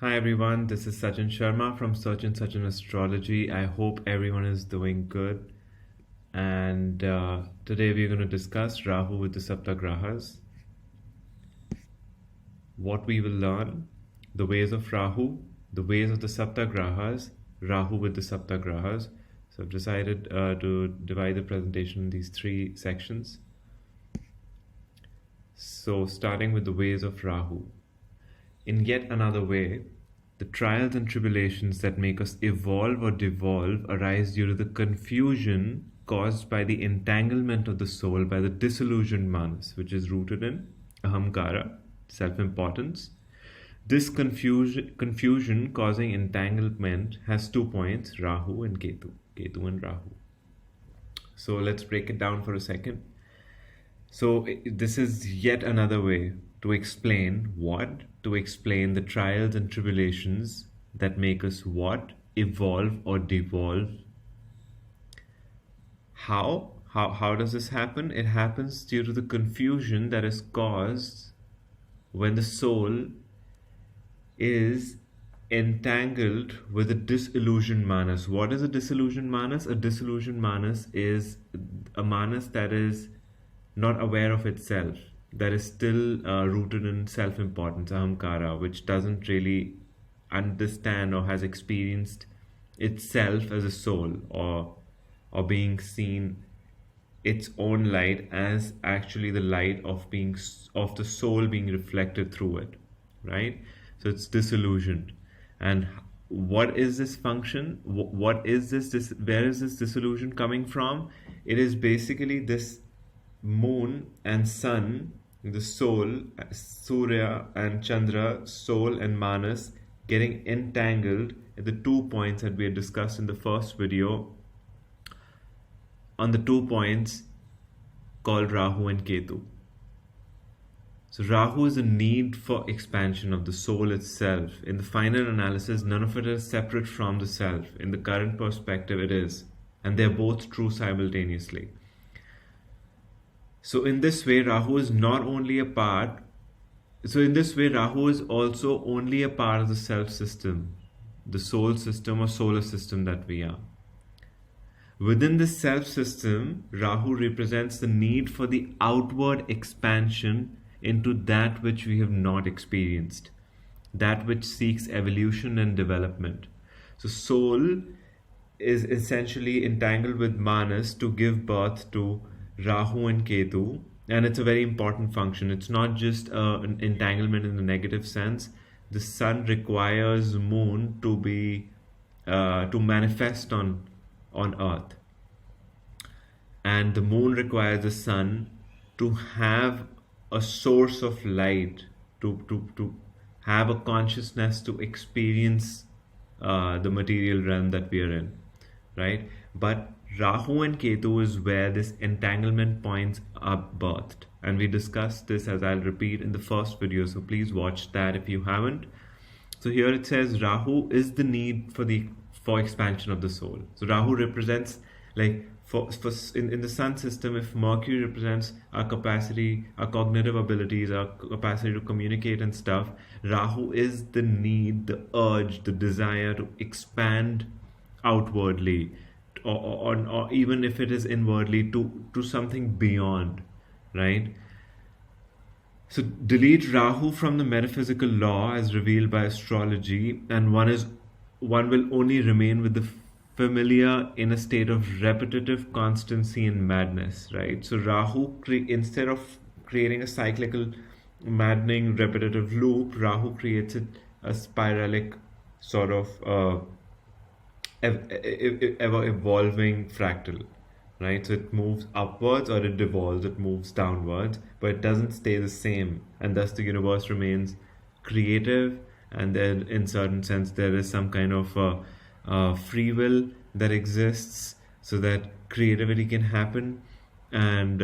Hi everyone, this is Sachin Sharma from Searchinsachin Astrology. I hope everyone is doing good. And today we're going to discuss Rahu with the Saptagrahas, what we will learn, the ways of Rahu, the ways of the Saptagrahas, Rahu with the Saptagrahas. So I've decided to divide the presentation in these three sections. So starting with the ways of Rahu. In yet another way, the trials and tribulations that make us evolve or devolve arise due to the confusion caused by the entanglement of the soul by the disillusioned manas, which is rooted in ahamkara, self-importance. This confusion causing entanglement has 2 points, Rahu and Ketu and Rahu. So let's break it down for a second. So this is yet another way to explain what? To explain the trials and tribulations that make us what? Evolve or devolve. How does this happen? It happens due to the confusion that is caused when the soul is entangled with a disillusioned manas. What is a disillusioned manas? A disillusioned manas is a manas that is not aware of itself, that is still rooted in self-importance, ahamkara, which doesn't really understand or has experienced itself as a soul, or being seen its own light as actually the light of the soul being reflected through it, right? So it's disillusioned. And what is this function? What is this? Where is this disillusion coming from? It is basically this moon and sun, the soul, Surya and Chandra, soul and Manas, getting entangled at the 2 points that we had discussed in the first video, on the 2 points called Rahu and Ketu. So Rahu is a need for expansion of the soul itself. In the final analysis, none of it is separate from the self. In the current perspective, it is. And they're both true simultaneously. So in this way, Rahu is not only a part, so in this way, Rahu is also only a part of the self system, the soul system or solar system that we are. Within the self system, Rahu represents the need for the outward expansion into that which we have not experienced, that which seeks evolution and development. So soul is essentially entangled with Manas to give birth to Rahu and Ketu, and it's a very important function. It's not just an entanglement in the negative sense. The sun requires moon to be to manifest on earth, and the moon requires the sun to have a source of light, to have a consciousness to experience the material realm that we are in, right? But Rahu and Ketu is where this entanglement points are birthed, and we discussed this, as I'll repeat, in the first video, so please watch that if you haven't. So here it says Rahu is the need for expansion of the soul. So Rahu represents, like, in the sun system, if Mercury represents our capacity, our cognitive abilities, our capacity to communicate and stuff, Rahu is the need, the urge, the desire to expand outwardly, or even if it is inwardly, to something beyond, right? So delete Rahu from the metaphysical law as revealed by astrology, and one will only remain with the familiar in a state of repetitive constancy and madness, right? So Rahu, instead of creating a cyclical, maddening, repetitive loop, Rahu creates a spiralic sort of ever evolving fractal, right? So it moves upwards or it devolves, it moves downwards, but it doesn't stay the same, and thus the universe remains creative, and then in certain sense there is some kind of free will that exists so that creativity can happen. And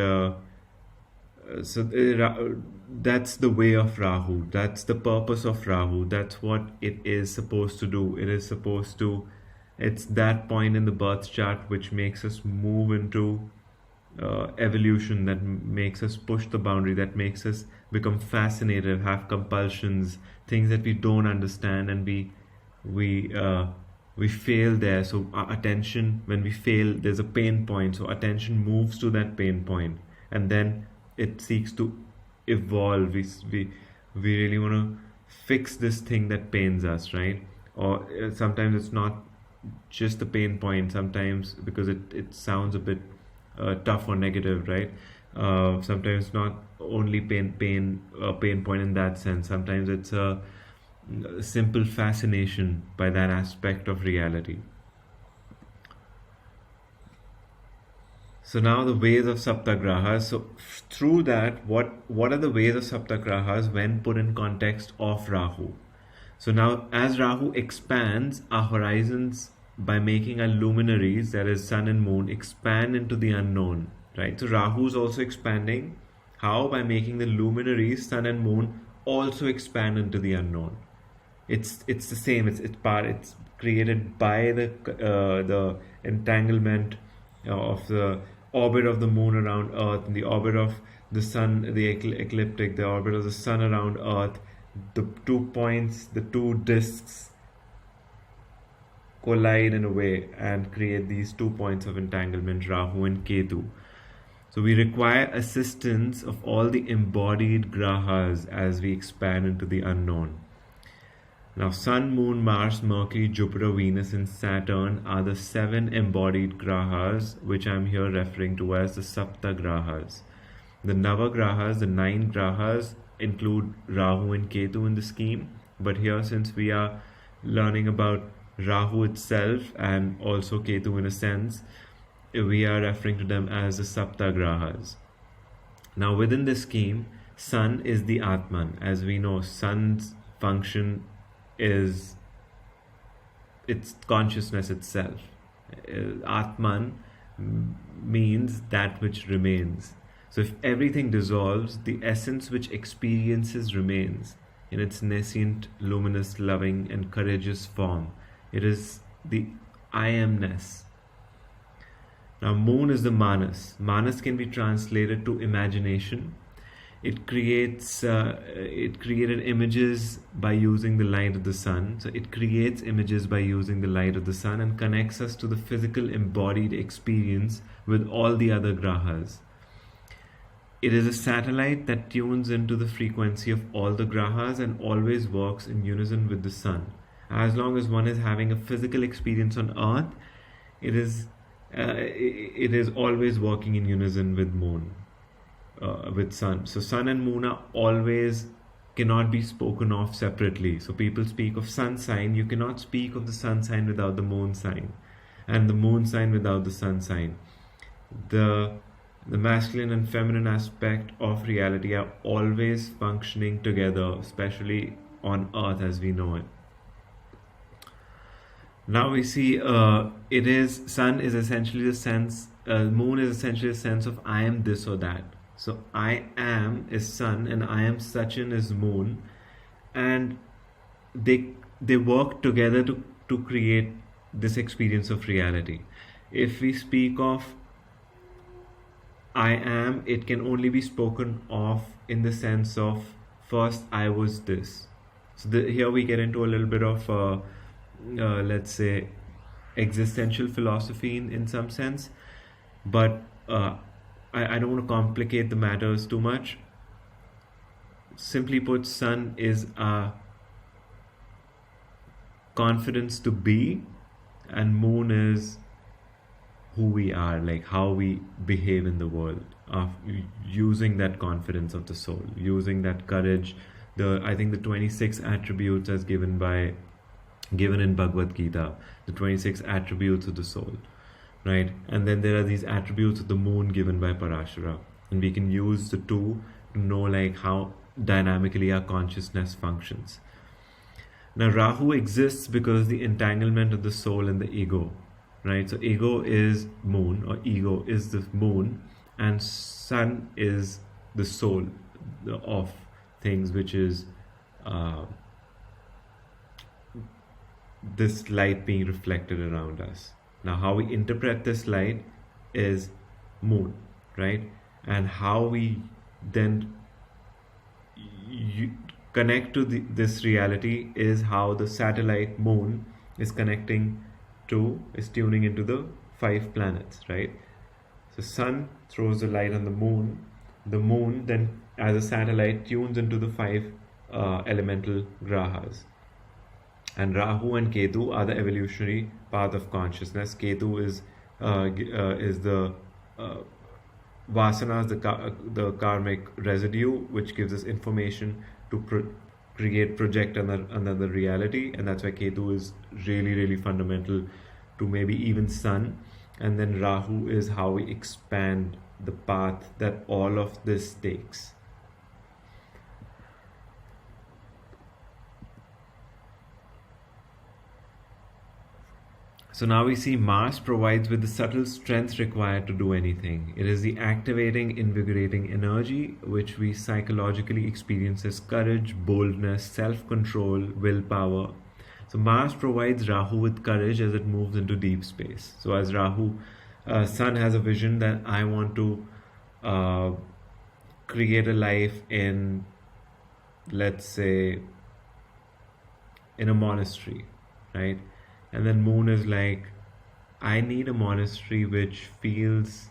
that's the way of Rahu, that's the purpose of Rahu, that's what it is supposed to do. It's that point in the birth chart which makes us move into evolution that makes us push the boundary, that makes us become fascinated, have compulsions, things that we don't understand, and we uh, we fail there. So our attention, when we fail, there's a pain point. So attention moves to that pain point, and then it seeks to evolve. We really want to fix this thing that pains us, right? Or sometimes it's not just the pain point. Sometimes because it sounds a bit tough or negative, right? Sometimes not only pain point in that sense. Sometimes it's a simple fascination by that aspect of reality. So now the ways of Saptagrahas. So through that, what are the ways of Saptagrahas when put in context of Rahu? So now as Rahu expands our horizons by making our luminaries, that is sun and moon, expand into the unknown, right? So Rahu is also expanding. How? By making the luminaries, sun and moon, also expand into the unknown. It's the same. It's created by the entanglement of the orbit of the moon around Earth, and the orbit of the sun, the ecliptic, the orbit of the sun around Earth. The 2 points, the 2 disks collide in a way and create these 2 points of entanglement, Rahu and Ketu. So we require assistance of all the embodied grahas as we expand into the unknown. Now Sun, Moon, Mars, Mercury, Jupiter, Venus and Saturn are the 7 embodied grahas, which I'm here referring to as the Saptagrahas. The Navagrahas, the 9 grahas, include Rahu and Ketu in the scheme, but here, since we are learning about Rahu itself and also Ketu in a sense, we are referring to them as the Saptagrahas. Now within this scheme, Sun is the Atman. As we know, Sun's function is its consciousness itself. Atman means that which remains. So if everything dissolves, the essence which experiences remains in its nascent, luminous, loving and courageous form. It is the I amness. Now moon is the manas. Manas can be translated to imagination. It created images by using the light of the sun. So it creates images by using the light of the sun and connects us to the physical embodied experience with all the other grahas. It is a satellite that tunes into the frequency of all the grahas and always works in unison with the sun. As long as one is having a physical experience on earth, it is always working in unison with moon, with sun. So sun and moon are always cannot be spoken of separately. So people speak of sun sign. You cannot speak of the sun sign without the moon sign, and the moon sign without the sun sign. The masculine and feminine aspect of reality are always functioning together, especially on earth as we know it. Now we see sun is essentially the sense, moon is essentially a sense of I am this or that. So I am is sun and I am Sachin is moon, and they work together to create this experience of reality. If we speak of I am, it can only be spoken of in the sense of first I was this. So here we get into a little bit of let's say existential philosophy in some sense, but I don't want to complicate the matters too much. Simply put, sun is a confidence to be, and moon is who we are, like how we behave in the world, using that confidence of the soul, using that courage. I think the 26 attributes as given in Bhagavad Gita, the 26 attributes of the soul, right? And then there are these attributes of the moon given by Parashara, and we can use the two to know like how dynamically our consciousness functions. Now Rahu exists because the entanglement of the soul and the ego, right? So ego is moon, or ego is the moon, and sun is the soul of things, which is this light being reflected around us. Now how we interpret this light is moon. right? And how we then connect to this reality is how the satellite moon is tuning into the 5 planets, right? So sun throws the light on the moon. The moon then, as a satellite, tunes into the 5 elemental grahas. And Rahu and Ketu are the evolutionary path of consciousness. Ketu is the vasanas, the karmic residue, which gives us information to project another reality, and that's why Ketu is really, really fundamental to maybe even Sun. And then Rahu is how we expand the path that all of this takes. So now we see Mars provides with the subtle strength required to do anything. It is the activating, invigorating energy which we psychologically experience as courage, boldness, self-control, willpower. So Mars provides Rahu with courage as it moves into deep space. So as Rahu, Sun has a vision that I want to create a life in, let's say, in a monastery, right? And then Moon is like, I need a monastery which feels,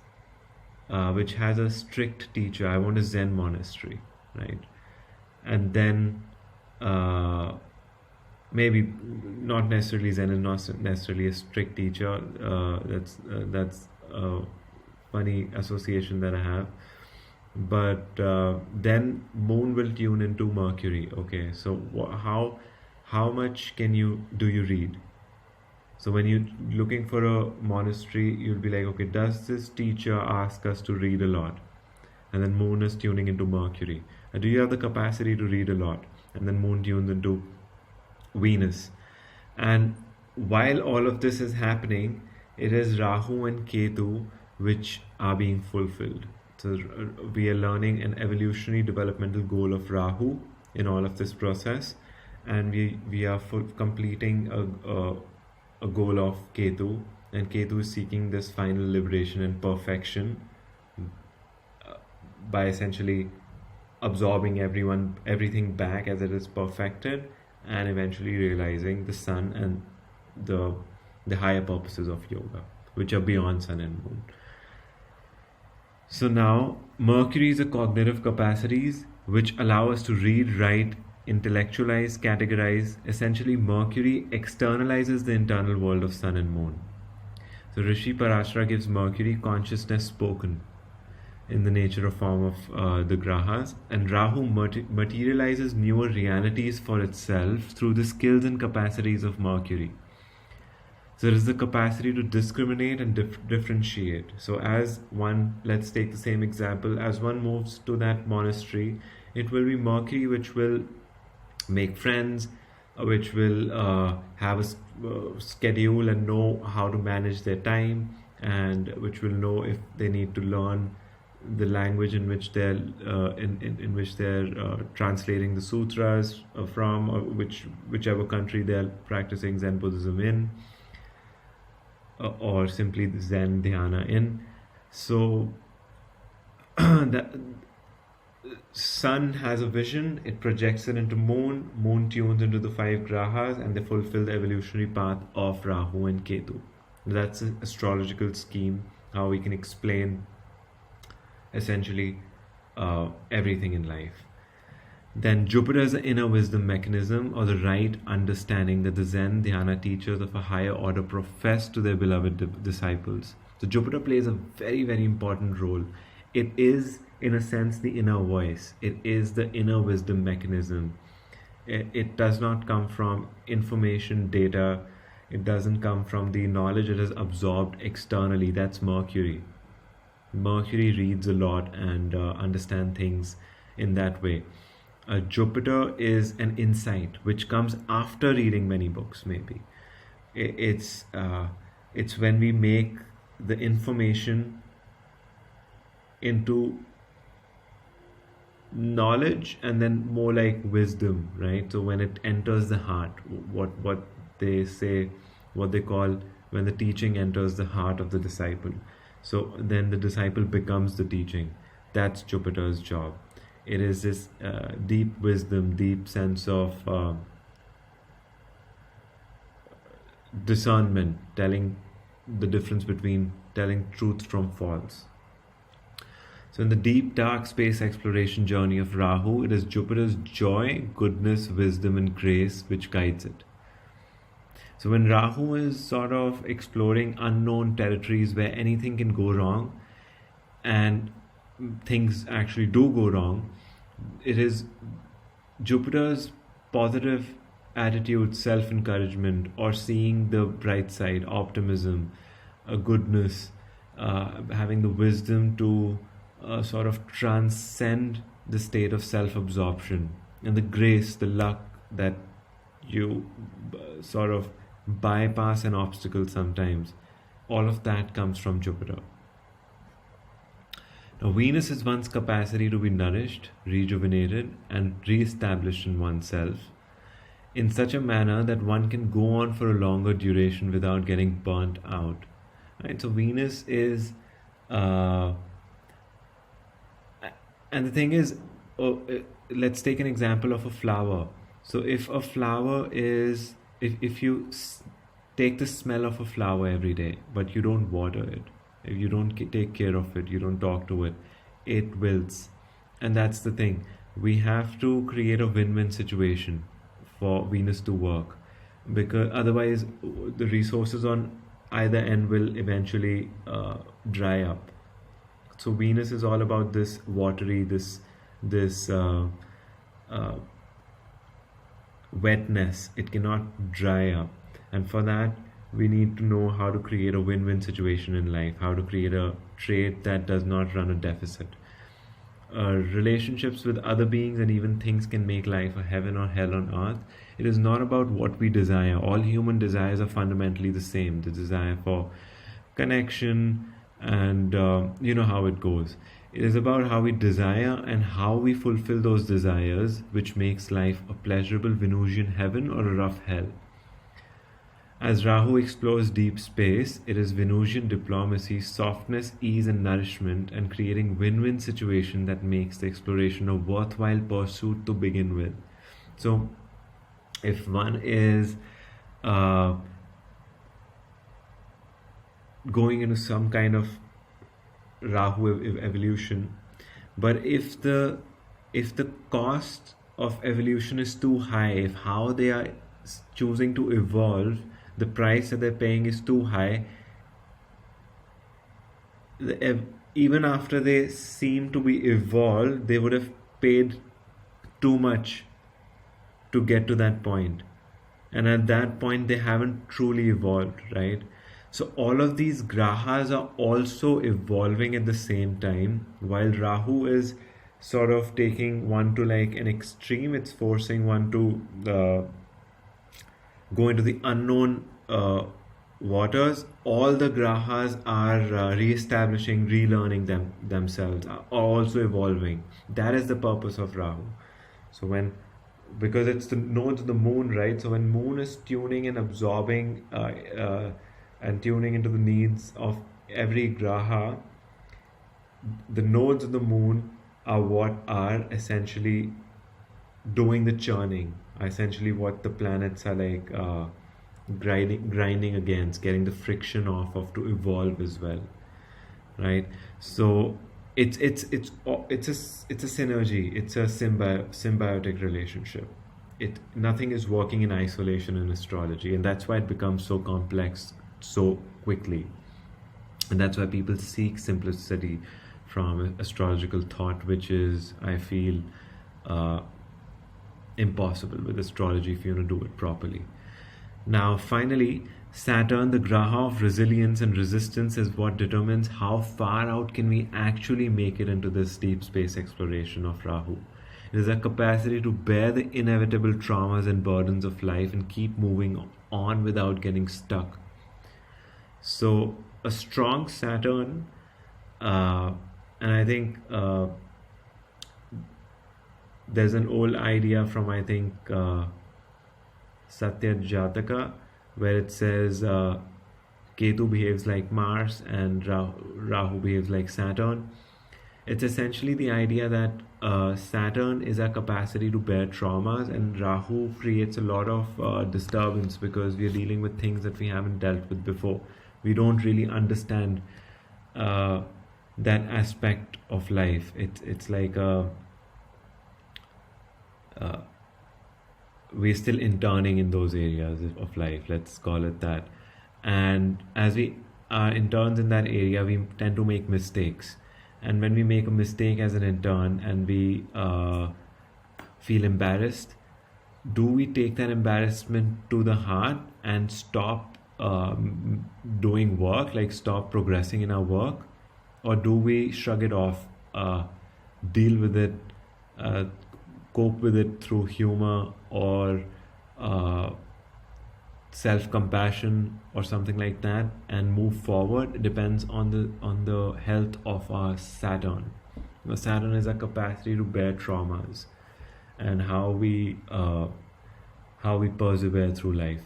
which has a strict teacher. I want a Zen monastery, right? And then maybe not necessarily Zen is not necessarily a strict teacher. That's a funny association that I have. But then Moon will tune into Mercury. Okay, so how much do you read? So when you're looking for a monastery, you'll be like, okay, does this teacher ask us to read a lot? And then Moon is tuning into Mercury. Do you have the capacity to read a lot? And then Moon tunes into Venus. And while all of this is happening, it is Rahu and Ketu which are being fulfilled. So we are learning an evolutionary developmental goal of Rahu in all of this process. And we are completing a goal of Ketu, and Ketu is seeking this final liberation and perfection by essentially absorbing everything back as it is perfected, and eventually realizing the Sun and the higher purposes of yoga, which are beyond Sun and Moon. So now Mercury is the cognitive capacities which allow us to read, write, intellectualize, categorize. Essentially, Mercury externalizes the internal world of Sun and Moon. So Rishi Parashara gives Mercury consciousness spoken in the nature or form of the grahas, and Rahu materializes newer realities for itself through the skills and capacities of Mercury. So there is the capacity to discriminate and differentiate. So as one, let's take the same example, as one moves to that monastery, it will be Mercury which will make friends, which will have a schedule and know how to manage their time, and which will know if they need to learn the language in which they're translating the sutras from, or whichever country they're practicing Zen Buddhism in, or simply the Zen Dhyana in. So the Sun has a vision, it projects it into Moon, Moon tunes into the 5 grahas, and they fulfill the evolutionary path of Rahu and Ketu. That's an astrological scheme, how we can explain essentially everything in life. Then Jupiter is the inner wisdom mechanism, or the right understanding that the Zen Dhyana teachers of a higher order profess to their beloved disciples. So Jupiter plays a very, very important role. It is, in a sense, the inner voice. It is the inner wisdom mechanism. It does not come from information, data. It doesn't come from the knowledge it has absorbed externally. That's Mercury. Mercury reads a lot and understands things in that way. Jupiter is an insight which comes after reading many books, maybe. It's when we make the information into knowledge and then more like wisdom, right? So when it enters the heart, what they say, what they call when the teaching enters the heart of the disciple. So then the disciple becomes the teaching. That's Jupiter's job. It is this deep wisdom, deep sense of discernment, telling the difference between telling truth from false. So in the deep dark space exploration journey of Rahu, it is Jupiter's joy, goodness, wisdom and grace which guides it. So when Rahu is sort of exploring unknown territories where anything can go wrong and things actually do go wrong, it is Jupiter's positive attitude, self-encouragement, or seeing the bright side, optimism, goodness, having the wisdom to sort of transcend the state of self-absorption, and the grace, the luck that you sort of bypass an obstacle sometimes. All of that comes from Jupiter. Now, Venus is one's capacity to be nourished, rejuvenated, and re-established in oneself in such a manner that one can go on for a longer duration without getting burnt out. Right? So Venus is, and the thing is, let's take an example of a flower. So if a flower is, if you take the smell of a flower every day, but you don't water it, if you don't take care of it, you don't talk to it, it wilts. And that's the thing. We have to create a win-win situation for Venus to work, because otherwise the resources on either end will eventually dry up. So Venus is all about this watery, this wetness. It cannot dry up, and for that we need to know how to create a win-win situation in life, how to create a trade that does not run a deficit. Relationships with other beings and even things can make life a heaven or hell on earth. It is not about what we desire. All human desires are fundamentally the same. The desire for connection, and you know how it goes. It is about how we desire and how we fulfill those desires, which makes life a pleasurable Venusian heaven or a rough hell. As Rahu explores deep space, it is Venusian diplomacy, softness, ease and nourishment, and creating win-win situation that makes the exploration a worthwhile pursuit to begin with. So if one is going into some kind of Rahu evolution, but if the cost of evolution is too high, if how they are choosing to evolve, the price that they're paying is too high, even after they seem to be evolved, they would have paid too much to get to that point, and at that point they haven't truly evolved, right? So all of these grahas are also evolving at the same time, while Rahu is sort of taking one to like an extreme. It's forcing one to go into the unknown waters. All the grahas are re-establishing, relearning themselves, are also evolving. That is the purpose of Rahu. So because it's the nodes of the moon, right? So when moon is tuning and absorbing and tuning into the needs of every graha, the nodes of the moon are what are essentially doing the churning, essentially what the planets are like grinding against, getting the friction off of to evolve as well, right? So it's a synergy, it's a symbiotic relationship. Nothing is working in isolation in astrology, and that's why it becomes so complex so quickly, and that's why people seek simplicity from astrological thought, which is, I feel, impossible with astrology if you want to do it properly. Now finally, Saturn, the graha of resilience and resistance, is what determines how far out can we actually make it into this deep space exploration of Rahu. It is a capacity to bear the inevitable traumas and burdens of life and keep moving on without getting stuck. So a strong Saturn, and I think there's an old idea from, I think, Satya Jataka, where it says Ketu behaves like Mars and Rahu behaves like Saturn. It's essentially the idea that Saturn is our capacity to bear traumas, and Rahu creates a lot of disturbance because we are dealing with things that we haven't dealt with before. We don't really understand that aspect of life. It's like we're still interning in those areas of life, let's call it that. And as we are interns in that area, we tend to make mistakes. And when we make a mistake as an intern and we feel embarrassed, do we take that embarrassment to the heart and stop doing work, like stop progressing in our work? Or do we shrug it off, deal with it, cope with it through humor or self-compassion or something like that, and move forward? It depends on the health of our Saturn. Saturn is our capacity to bear traumas and how we persevere through life.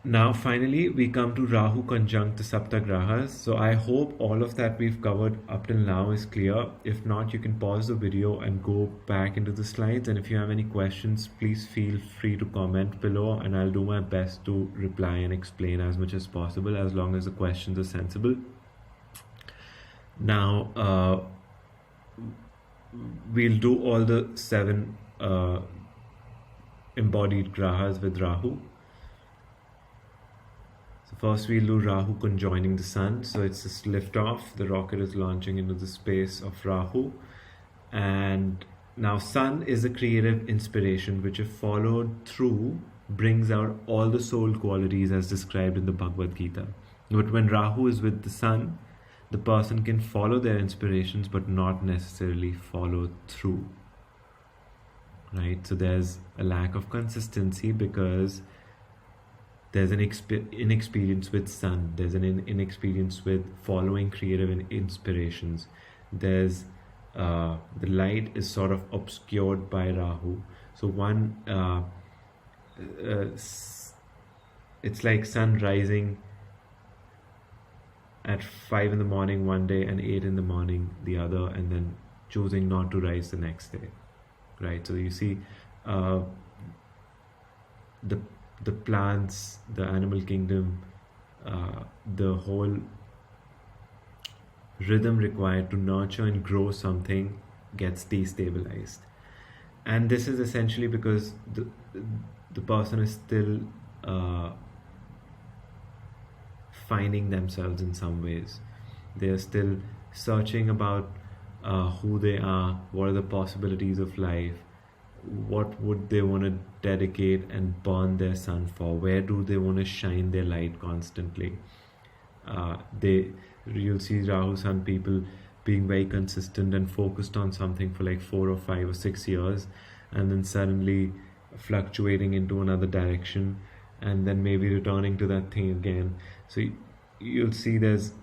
Now finally we come to Rahu conjunct the Saptagrahas. So I hope all of that we've covered up till now is clear. If not, you can pause the video and go back into the slides, and if you have any questions, please feel free to comment below and I'll do my best to reply and explain as much as possible, as long as the questions are sensible. Now we'll do all the 7 embodied grahas with Rahu. First we'll do Rahu conjoining the Sun. So it's this lift off, the rocket is launching into the space of Rahu. And now Sun is a creative inspiration which, if followed through, brings out all the soul qualities as described in the Bhagavad Gita. But when Rahu is with the Sun, the person can follow their inspirations but not necessarily follow through. Right? So there's a lack of consistency because there's an inexperience with Sun. There's an inexperience with following creative inspirations. There's the light is sort of obscured by Rahu. So one, it's like sun rising at 5 in the morning one day and 8 in the morning the other, and then choosing not to rise the next day. Right? So you see, the plants, the animal kingdom, the whole rhythm required to nurture and grow something gets destabilized. And this is essentially because the person is still finding themselves in some ways. They are still searching about who they are, what are the possibilities of life, what would they want to dedicate and burn their sun for, where do they want to shine their light constantly. You'll see Rahu Sun people being very consistent and focused on something for like 4 or 5 or 6 years, and then suddenly fluctuating into another direction, and then maybe returning to that thing again. So you'll see there's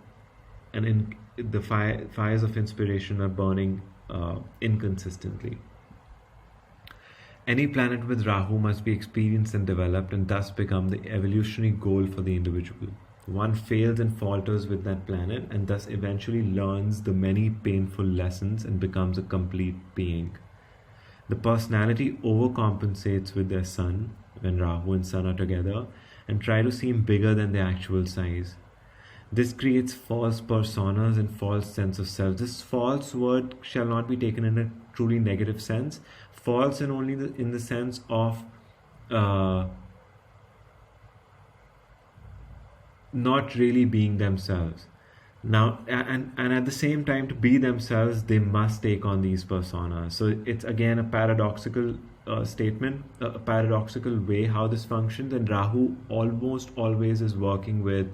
the fires of inspiration are burning inconsistently. Any planet with Rahu must be experienced and developed, and thus become the evolutionary goal for the individual. One fails and falters with that planet, and thus eventually learns the many painful lessons and becomes a complete being. The personality overcompensates with their sun when Rahu and Sun are together, and try to seem bigger than their actual size. This creates false personas and false sense of self. This false word shall not be taken in a truly negative sense. False and only in the sense of not really being themselves. Now, and at the same time, to be themselves, they must take on these personas. So it's again a paradoxical statement, a paradoxical way how this functions, and Rahu almost always is working with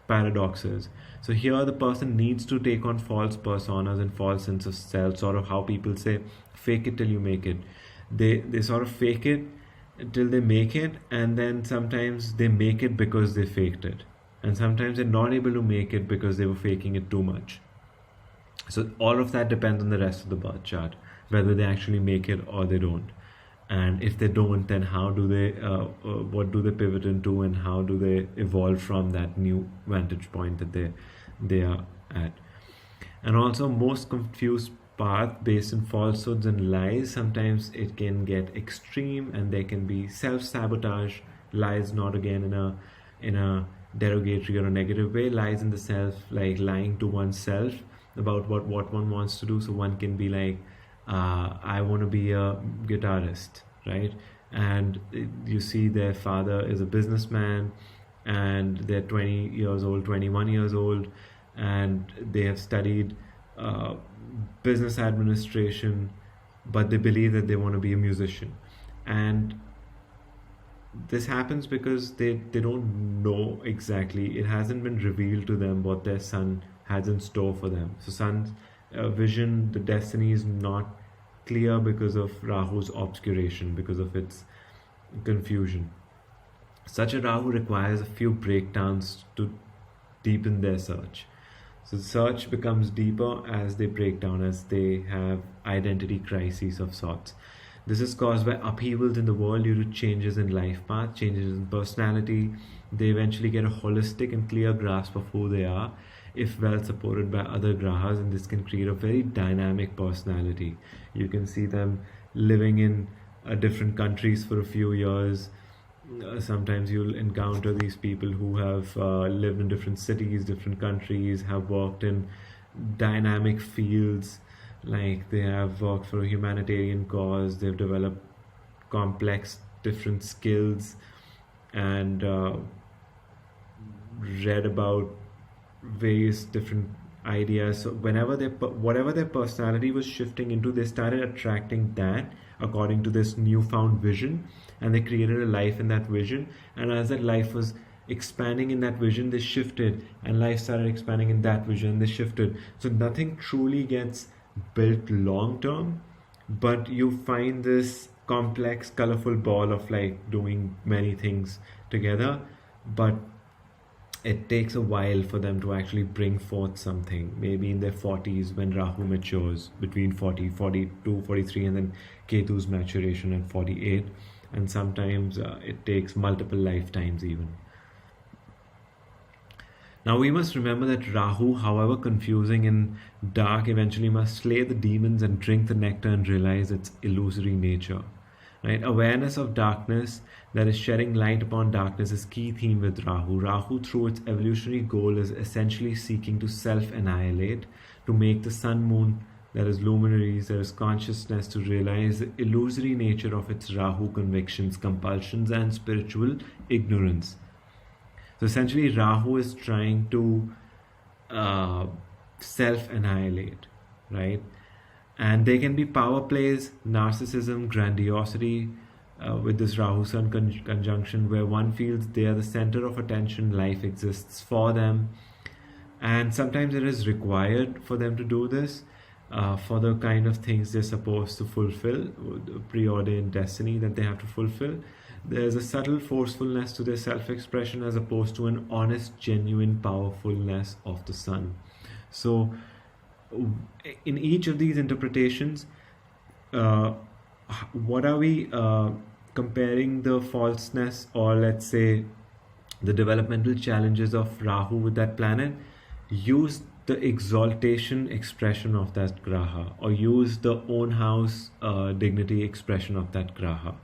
paradoxes. So here the person needs to take on false personas and false sense of self, sort of how people say, fake it till you make it. They sort of fake it till they make it, and then sometimes they make it because they faked it. And sometimes they're not able to make it because they were faking it too much. So all of that depends on the rest of the birth chart, whether they actually make it or they don't. and if they don't, then how do they what do they pivot into, and how do they evolve from that new vantage point that they are at. And also, most confused path based on falsehoods and lies, sometimes it can get extreme, and there can be self-sabotage. Lies not again in a derogatory or a negative way. Lies in the self, like lying to oneself about what one wants to do. So one can be like, I want to be a guitarist, right? And you see their father is a businessman, and they're 20 years old, 21 years old, and they have studied business administration, but they believe that they want to be a musician. And this happens because they don't know exactly, it hasn't been revealed to them what their sun has in store for them. So sun's vision, the destiny is not clear because of Rahu's obscuration, because of its confusion. Such a Rahu requires a few breakdowns to deepen their search. So the search becomes deeper as they break down, as they have identity crises of sorts. This is caused by upheavals in the world due to changes in life path, changes in personality. They eventually get a holistic and clear grasp of who they are, if well supported by other grahas, and this can create a very dynamic personality. You can see them living in different countries for a few years. Sometimes you'll encounter these people who have lived in different cities, different countries, have worked in dynamic fields, like they have worked for a humanitarian cause, they've developed complex different skills, and read about various different ideas. So whatever their personality was shifting into, they started attracting that according to this newfound vision, and they created a life in that vision. And as that life was expanding in that vision, they shifted, and life started expanding in that vision, they shifted. So nothing truly gets built long term, but you find this complex, colorful ball of like doing many things together, but it takes a while for them to actually bring forth something. Maybe in their 40s, when Rahu matures, between 40, 42, 43, and then Ketu's maturation at 48. And sometimes it takes multiple lifetimes even. Now we must remember that Rahu, however confusing and dark, eventually must slay the demons and drink the nectar and realize its illusory nature. Right? Awareness of darkness, that is shedding light upon darkness, is key theme with Rahu. Rahu, through its evolutionary goal, is essentially seeking to self-annihilate, to make the sun, moon, that is luminaries, that is consciousness, to realize the illusory nature of its Rahu convictions, compulsions, and spiritual ignorance. So essentially, Rahu is trying to self-annihilate, right? And there can be power plays, narcissism, grandiosity with this Rahu-Sun conjunction, where one feels they are the center of attention, life exists for them. And sometimes it is required for them to do this, for the kind of things they're supposed to fulfill, the preordained destiny that they have to fulfill. There's a subtle forcefulness to their self-expression as opposed to an honest, genuine powerfulness of the sun. So in each of these interpretations, what are we comparing the falseness, or let's say the developmental challenges of Rahu with that planet? Use the exaltation expression of that graha, or use the own house dignity expression of that graha.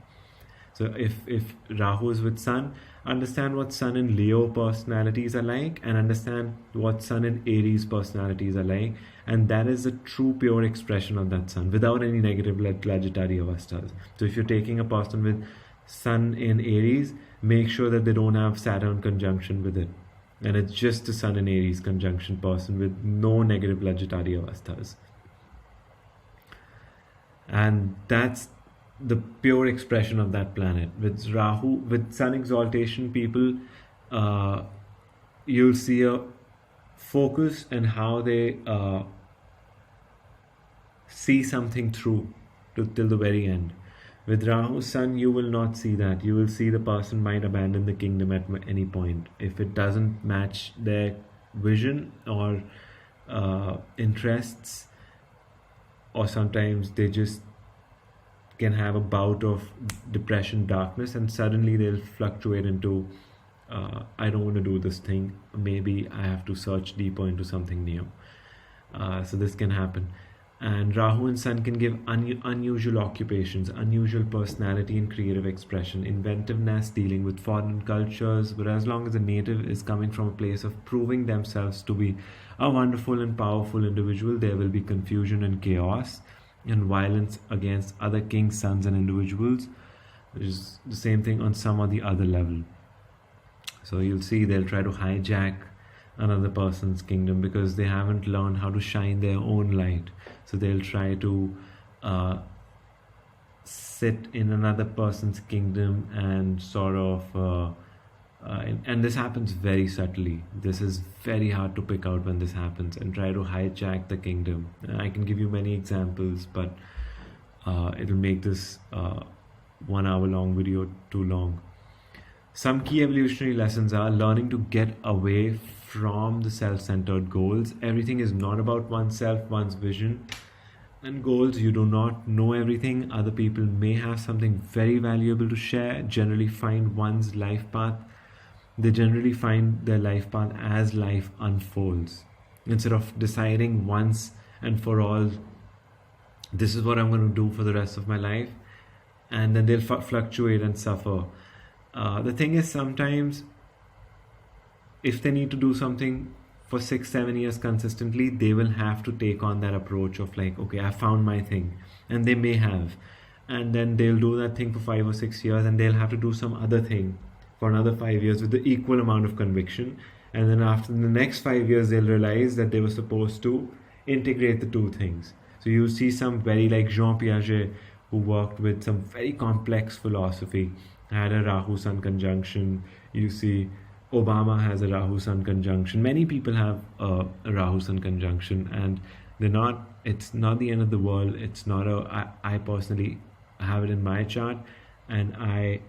So if Rahu is with Sun, understand what Sun in Leo personalities are like, and understand what Sun in Aries personalities are like, and that is the true pure expression of that Sun, without any negative Lajatari avastas. So if you're taking a person with Sun in Aries, make sure that they don't have Saturn conjunction with it, and it's just the Sun in Aries conjunction person with no negative Lajatari avastas. And that's the pure expression of that planet. With Rahu, with Sun exaltation people, you'll see a focus and how they see something through till the very end. With Rahu Sun, you will not see that. You will see the person might abandon the kingdom at any point if it doesn't match their vision or interests, or sometimes they just can have a bout of depression, darkness, and suddenly they'll fluctuate into I don't want to do this thing, maybe I have to search deeper into something new. So this can happen. And Rahu and Sun can give unusual occupations, unusual personality and creative expression, inventiveness, dealing with foreign cultures. But as long as a native is coming from a place of proving themselves to be a wonderful and powerful individual, there will be confusion and chaos and violence against other kings, sons and individuals, which is the same thing on some or the other level. So you'll see they'll try to hijack another person's kingdom because they haven't learned how to shine their own light. So they'll try to sit in another person's kingdom and sort of and this happens very subtly. This is very hard to pick out when this happens, and try to hijack the kingdom. And I can give you many examples, but it'll make this 1 hour long video too long. Some key evolutionary lessons are learning to get away from the self-centered goals. Everything is not about oneself, one's vision and goals. You do not know everything. Other people may have something very valuable to share. Generally find one's life path. They generally find their life path as life unfolds. Instead of deciding once and for all, this is what I'm going to do for the rest of my life, and then they'll fluctuate and suffer. The thing is, sometimes if they need to do something for 6-7 years consistently, they will have to take on that approach of like, okay, I found my thing, and they may have, and then they'll do that thing for 5 or 6 years, and they'll have to do some other thing for another 5 years with the equal amount of conviction, and then after the next 5 years they'll realize that they were supposed to integrate the two things. So you see some very like Jean Piaget, who worked with some very complex philosophy, had a Rahu Sun conjunction. You see Obama has a Rahu Sun conjunction. Many people have a Rahu Sun conjunction, and it's not the end of the world. It's not I personally have it in my chart, and I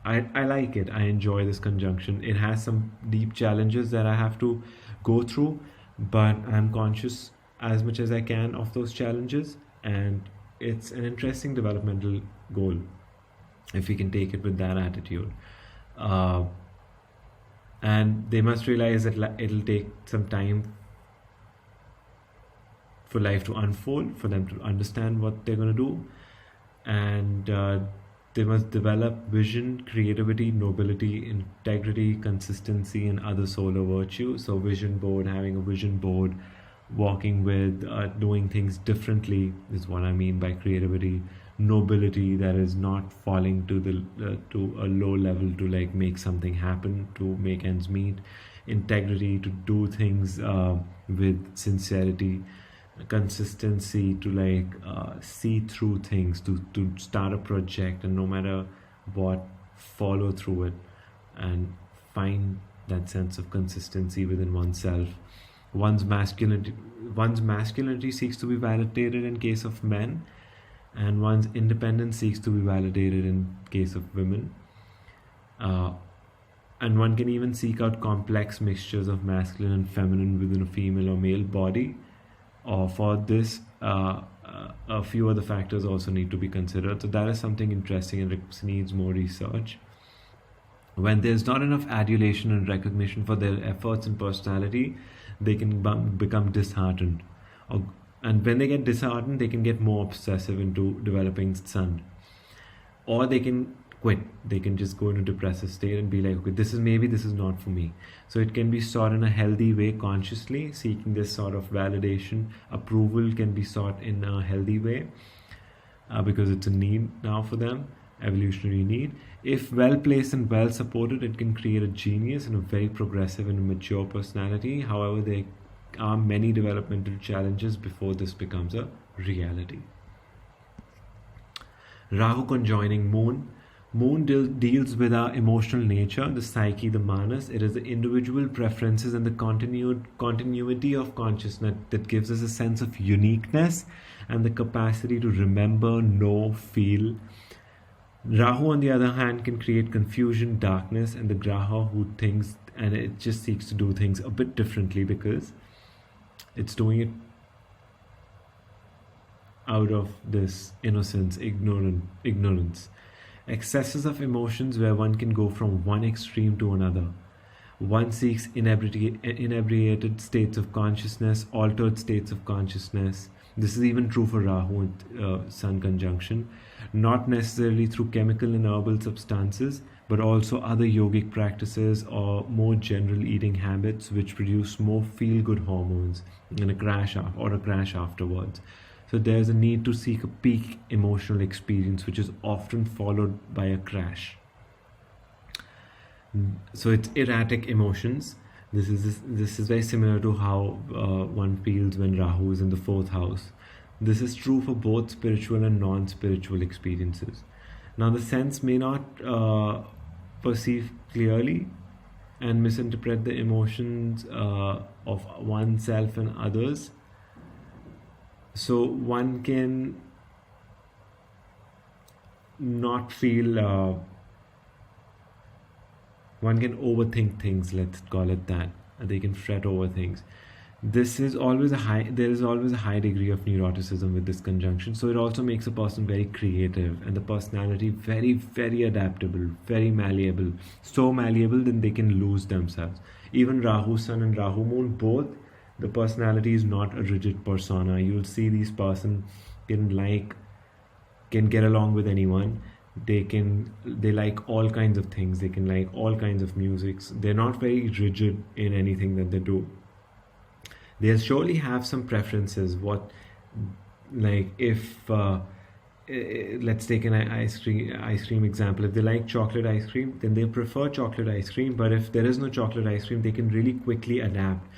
like it. I enjoy this conjunction. It has some deep challenges that I have to go through, but I'm conscious as much as I can of those challenges, and it's an interesting developmental goal if we can take it with that attitude. And they must realize that it'll take some time for life to unfold, for them to understand what they're going to do, and they must develop vision, creativity, nobility, integrity, consistency, and other solar virtues. So vision board, having a vision board, walking with, doing things differently is what I mean by creativity. Nobility, that is not falling to a low level to like make something happen, to make ends meet. Integrity, to do things with sincerity. Consistency, to like see through things, to start a project and no matter what, follow through it and find that sense of consistency within oneself. One's masculinity seeks to be validated in case of men, and one's independence seeks to be validated in case of women. And one can even seek out complex mixtures of masculine and feminine within a female or male body. For this, a few other factors also need to be considered. So that is something interesting and it needs more research. When there's not enough adulation and recognition for their efforts and personality, they can become disheartened. And when they get disheartened, they can get more obsessive into developing sun. Or they can quit. They can just go into depressive state and be like, okay, this is not for me. So it can be sought in a healthy way, consciously, seeking this sort of validation. Approval can be sought in a healthy way because it's a need now for them, evolutionary need. If well placed and well supported, it can create a genius and a very progressive and mature personality. However, there are many developmental challenges before this becomes a reality. Rahu conjoining Moon. Moon deals with our emotional nature, the psyche, the manas. It is the individual preferences and the continuity of consciousness that gives us a sense of uniqueness and the capacity to remember, know, feel. Rahu, on the other hand, can create confusion, darkness, and the graha who thinks, and it just seeks to do things a bit differently because it's doing it out of this innocence, ignorance. Excesses of emotions where one can go from one extreme to another. One seeks inebriated states of consciousness, altered states of consciousness. This is even true for Rahu and Sun conjunction, not necessarily through chemical and herbal substances, but also other yogic practices or more general eating habits which produce more feel-good hormones and a crash afterwards. So there's a need to seek a peak emotional experience which is often followed by a crash. So it's erratic emotions. This is very similar to how one feels when Rahu is in the 4th house. This is true for both spiritual and non-spiritual experiences. Now the sense may not perceive clearly and misinterpret the emotions of oneself and others. So one can not feel, one can overthink things, let's call it that. They can fret over things. There is always a high degree of neuroticism with this conjunction. So it also makes a person very creative and the personality very, very adaptable, very malleable. So malleable that they can lose themselves. Even Rahu Sun and Rahu Moon, both, the personality is not a rigid persona. You'll see these person can get along with anyone. They like all kinds of things. They can like all kinds of musics. They're not very rigid in anything that they do. They'll surely have some preferences. If let's take an ice cream example. If they like chocolate ice cream, then they prefer chocolate ice cream. But if there is no chocolate ice cream, they can really quickly adapt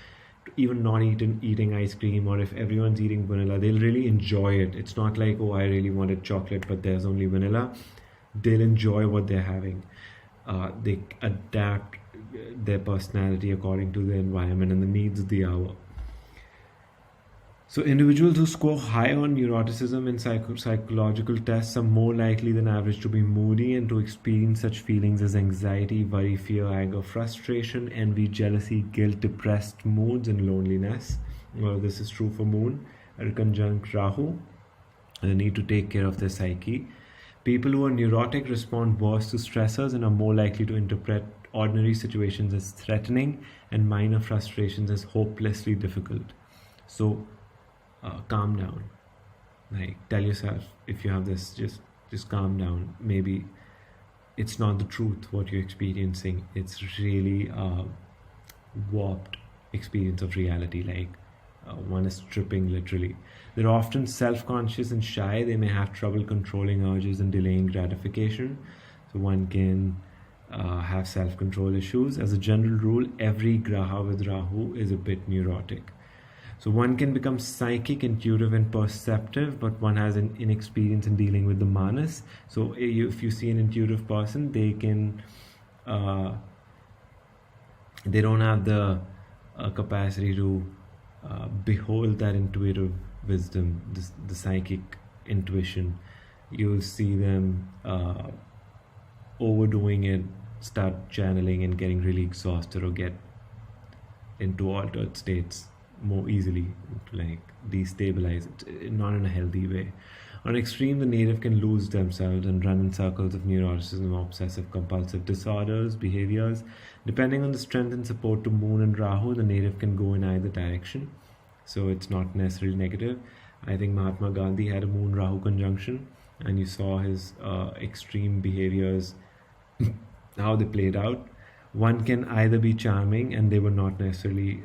to even not eating ice cream. Or if everyone's eating vanilla, they'll really enjoy it. It's not like, oh, I really wanted chocolate, but there's only vanilla. They'll enjoy what they're having. They adapt their personality according to the environment and the needs of the hour. So individuals who score high on neuroticism in psychological tests are more likely than average to be moody and to experience such feelings as anxiety, worry, fear, anger, frustration, envy, jealousy, guilt, depressed moods, and loneliness. Well, this is true for Moon at conjunct Rahu. They need to take care of their psyche. People who are neurotic respond worse to stressors and are more likely to interpret ordinary situations as threatening and minor frustrations as hopelessly difficult. So calm down. Like, tell yourself, if you have this, just calm down. Maybe it's not the truth what you're experiencing. It's really a warped experience of reality. Like one is tripping literally. They're often self-conscious and shy. They may have trouble controlling urges and delaying gratification. So one can have self-control issues. As a general rule, every graha with Rahu is a bit neurotic. So one can become psychic, intuitive, and perceptive, but one has an inexperience in dealing with the manas. So if you see an intuitive person, they don't have the capacity to behold that intuitive wisdom, the psychic intuition. You'll see them overdoing it, start channeling and getting really exhausted or get into altered states more easily, like destabilize it, not in a healthy way. On extreme, the native can lose themselves and run in circles of neuroticism, obsessive compulsive disorders, behaviors. Depending on the strength and support to Moon and Rahu, the native can go in either direction. So it's not necessarily negative. I think Mahatma Gandhi had a Moon Rahu conjunction, and you saw his extreme behaviors, how they played out. One can either be charming, and they were not necessarily,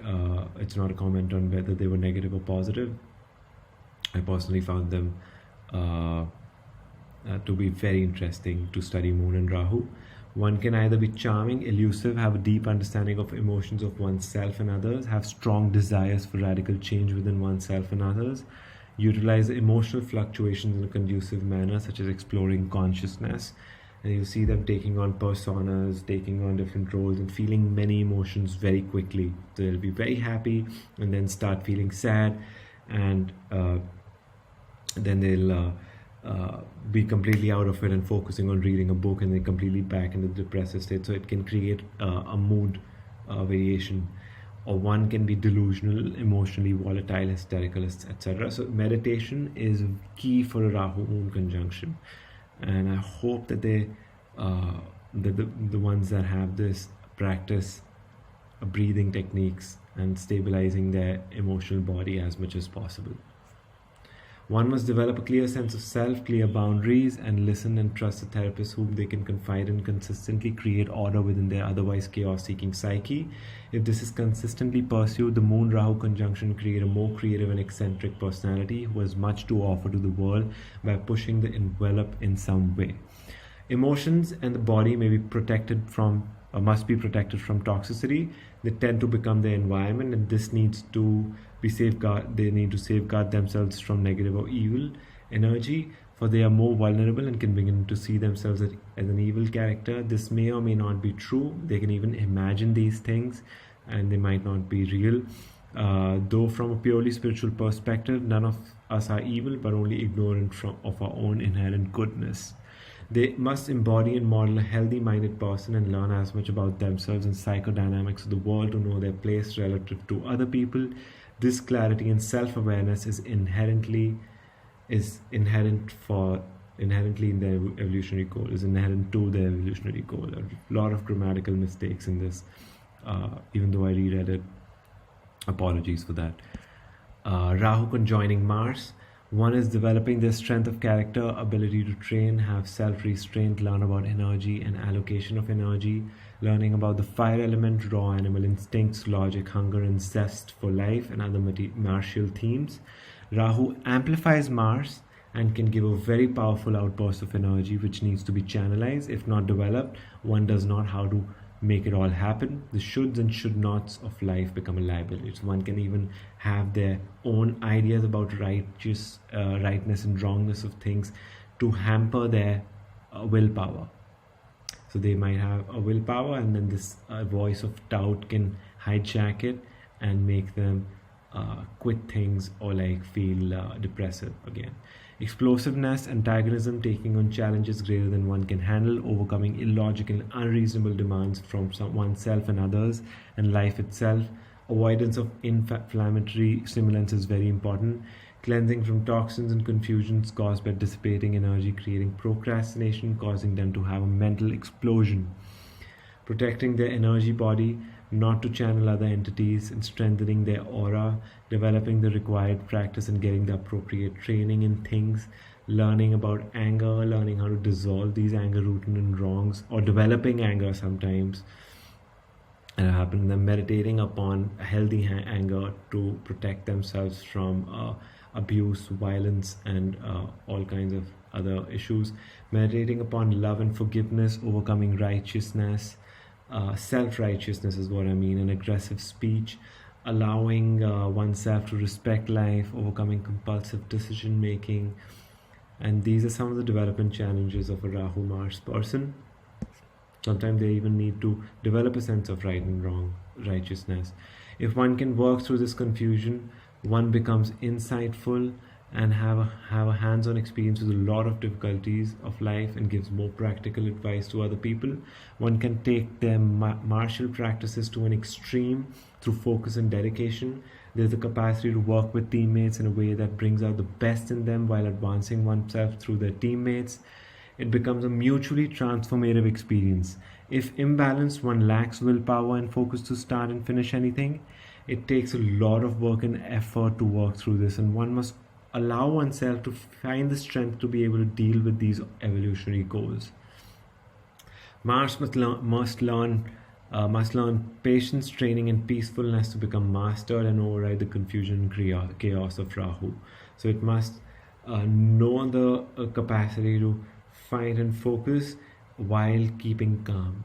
it's not a comment on whether they were negative or positive. I personally found them to be very interesting to study Moon and Rahu. One can either be charming, elusive, have a deep understanding of emotions of oneself and others, have strong desires for radical change within oneself and others, utilize emotional fluctuations in a conducive manner, such as exploring consciousness. And you see them taking on personas, taking on different roles and feeling many emotions very quickly. So they'll be very happy and then start feeling sad, and then they'll be completely out of it and focusing on reading a book, and then completely back in the depressive state. So it can create a mood variation. or one can be delusional, emotionally volatile, hysterical, etc. So meditation is key for a Rahu Moon conjunction, and I hope that the ones that have this practice breathing techniques and stabilizing their emotional body as much as possible. One must develop a clear sense of self, clear boundaries, and listen and trust a therapist whom they can confide in, consistently create order within their otherwise chaos-seeking psyche. If this is consistently pursued, the Moon Rahu conjunction create a more creative and eccentric personality who has much to offer to the world by pushing the envelope in some way. Emotions and the body may be protected from, or must be protected from toxicity. They tend to become their environment, and this needs to be safeguard. They need to safeguard themselves from negative or evil energy, for they are more vulnerable and can begin to see themselves as an evil character. This may or may not be true. They can even imagine these things, and they might not be real. Though from a purely spiritual perspective, none of us are evil, but only ignorant of our own inherent goodness. They must embody and model a healthy-minded person and learn as much about themselves and psychodynamics of the world to know their place relative to other people. This clarity and self-awareness is inherent in their evolutionary goal, is inherent to their evolutionary goal. A lot of grammatical mistakes in this, even though I reread it. Apologies for that. Rahu conjoining Mars. One is developing their strength of character, ability to train, have self-restraint, learn about energy and allocation of energy, learning about the fire element, raw animal instincts, logic, hunger, and zest for life, and other martial themes. Rahu amplifies Mars and can give a very powerful outburst of energy which needs to be channelized. If not developed, one does not how to make it all happen. The shoulds and should nots of life become a liability. So one can even have their own ideas about rightness and wrongness of things to hamper their willpower. So they might have a willpower, and then this voice of doubt can hijack it and make them quit things or like feel depressive again. Explosiveness, antagonism, taking on challenges greater than one can handle, overcoming illogical and unreasonable demands from oneself and others and life itself. Avoidance of inflammatory stimulants is very important. Cleansing from toxins and confusions caused by dissipating energy, creating procrastination, causing them to have a mental explosion. Protecting their energy body, not to channel other entities, and strengthening their aura, developing the required practice and getting the appropriate training in things, learning about anger, learning how to dissolve these anger rooted in wrongs, or developing anger sometimes. And it happens, them meditating upon a healthy anger to protect themselves from abuse, violence, and all kinds of other issues. Meditating upon love and forgiveness, overcoming righteousness, self-righteousness is what I mean, and aggressive speech, allowing oneself to respect life, overcoming compulsive decision making. And these are some of the development challenges of a Rahu Mars person. Sometimes they even need to develop a sense of right and wrong, righteousness. If one can work through this confusion, one becomes insightful and have a hands-on experience with a lot of difficulties of life and gives more practical advice to other people. One can take their martial practices to an extreme through focus and dedication. There's a capacity to work with teammates in a way that brings out the best in them while advancing oneself through their teammates. It becomes a mutually transformative experience. If imbalanced, one lacks willpower and focus to start and finish anything. It takes a lot of work and effort to work through this, and one must allow oneself to find the strength to be able to deal with these evolutionary goals. Mars must learn patience, training, and peacefulness to become mastered and override the confusion and chaos of Rahu. So it must know the capacity to fight and focus while keeping calm,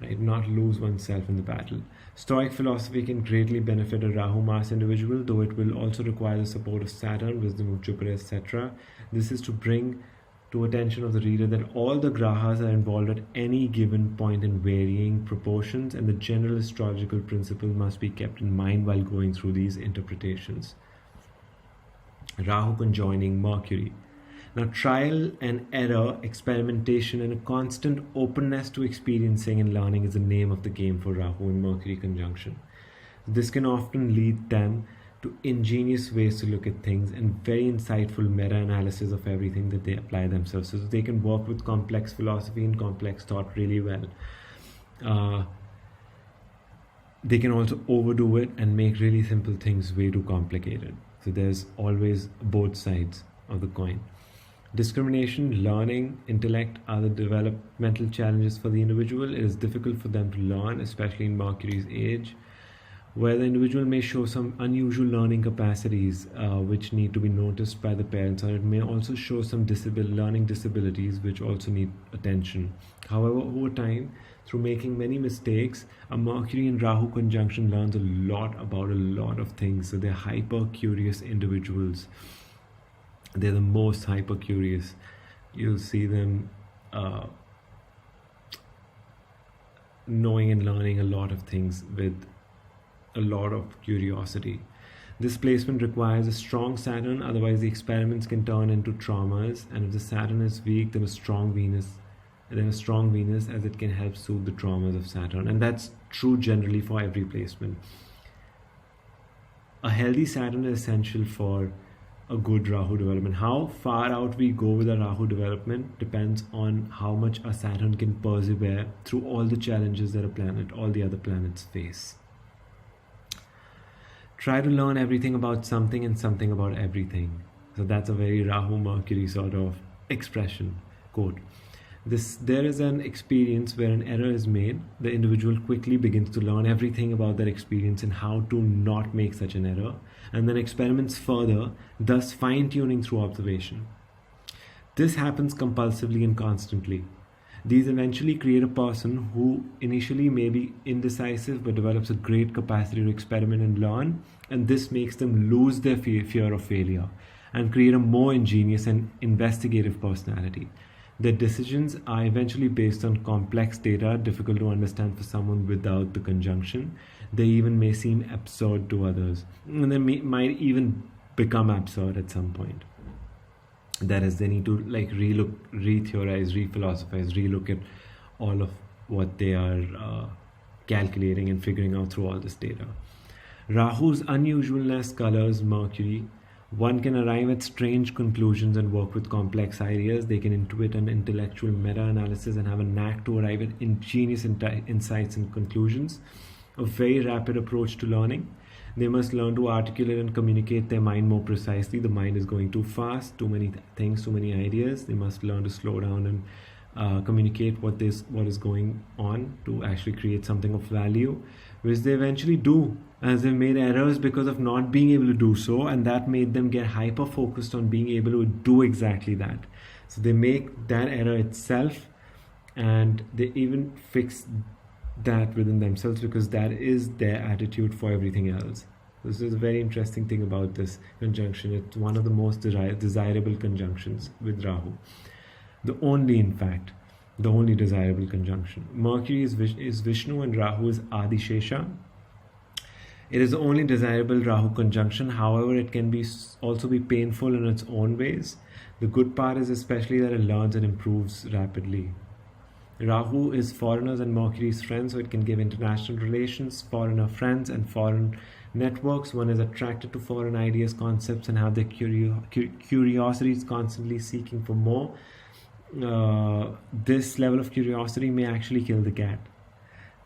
right? Not lose oneself in the battle. Stoic philosophy can greatly benefit a Rahu Mars individual, though it will also require the support of Saturn, wisdom of Jupiter, etc. This is to bring to attention of the reader that all the grahas are involved at any given point in varying proportions, and the general astrological principle must be kept in mind while going through these interpretations. Rahu conjoining Mercury. Now, trial and error, experimentation, and a constant openness to experiencing and learning is the name of the game for Rahu and Mercury conjunction. This can often lead them to ingenious ways to look at things and very insightful meta-analysis of everything that they apply themselves. So they can work with complex philosophy and complex thought really well. They can also overdo it and make really simple things way too complicated. So there's always both sides of the coin. Discrimination, learning, intellect are the developmental challenges for the individual. It is difficult for them to learn, especially in Mercury's age, where the individual may show some unusual learning capacities which need to be noticed by the parents, or it may also show some learning disabilities which also need attention. However, over time, through making many mistakes, a Mercury and Rahu conjunction learns a lot about a lot of things. So they're hyper curious individuals. They're the most hyper curious. You'll see them knowing and learning a lot of things with a lot of curiosity. This placement requires a strong Saturn, otherwise the experiments can turn into traumas, and if the Saturn is weak, then a strong Venus as it can help soothe the traumas of Saturn. And that's true generally for every placement. A healthy Saturn is essential for a good Rahu development. How far out we go with a Rahu development depends on how much a Saturn can persevere through all the challenges that all the other planets face. Try to learn everything about something and something about everything. So that's a very Rahu Mercury sort of expression, quote. There is an experience where an error is made. The individual quickly begins to learn everything about that experience and how to not make such an error, and then experiments further, thus fine-tuning through observation. This happens compulsively and constantly. These eventually create a person who initially may be indecisive but develops a great capacity to experiment and learn, and this makes them lose their fear of failure and create a more ingenious and investigative personality. Their decisions are eventually based on complex data, difficult to understand for someone without the conjunction. They even may seem absurd to others, and they might even become absurd at some point. That is, they need to relook, re-theorize, re-philosophize, relook at all of what they are calculating and figuring out through all this data. Rahu's unusualness colors Mercury. One can arrive at strange conclusions and work with complex ideas. They can intuit an intellectual meta-analysis and have a knack to arrive at ingenious insights and conclusions. A very rapid approach to learning. They must learn to articulate and communicate their mind more precisely. The mind is going too fast, too many things, too many ideas. They must learn to slow down and communicate what is going on to actually create something of value, which they eventually do, as they made errors because of not being able to do so, and that made them get hyper focused on being able to do exactly that. So they make that error itself, and they even fix that within themselves because that is their attitude for everything else. This is a very interesting thing about this conjunction. It's one of the most desirable conjunctions with Rahu. The only desirable conjunction. Mercury is Vishnu and Rahu is Adishesha. It is the only desirable Rahu conjunction. However, it can also be painful in its own ways. The good part is especially that it learns and improves rapidly. Rahu is foreigners and Mercury's friends, so it can give international relations, foreigner friends and foreign networks. One is attracted to foreign ideas, concepts, and have their curiosities constantly seeking for more. This level of curiosity may actually kill the cat.